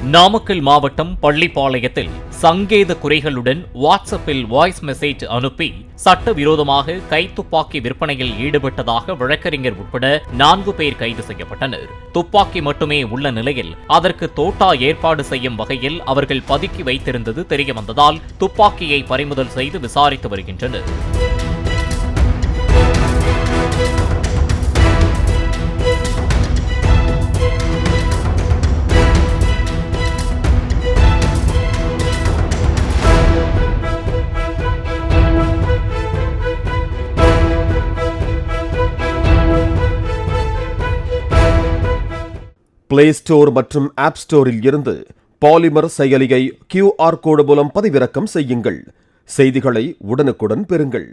நாமக்கல் மாவட்டம் பள்ளிப்பாளையத்தில் சங்கேத குறைகளுடன் வாட்ஸ்அப்பில் voice message அனுப்பி சட்டவிரோதமாக கைத்துப்பாக்கி விற்பனையில் ஈடுபட்டதாக வழக்கறிஞர் உட்பட 4 பேர் கைது செய்யப்பட்டனர். துப்பாக்கி மட்டுமே உள்ள நிலையில் அதற்கு தோட்டா ஏற்பாடு செய்யும் வகையில் அவர்கள் பதுக்கி வைத்திருந்தது தெரியவந்ததால் துப்பாக்கியை பறிமுதல் செய்து விசாரித்து வருகின்றனர். பிளே ஸ்டோர் மற்றும் ஆப் ஸ்டோரில் இருந்து பாலிமர் செயலியை QR கோடு மூலம் பதிவிறக்கம் செய்யுங்கள். செய்திகளை உடனுக்குடன் பெறுங்கள்.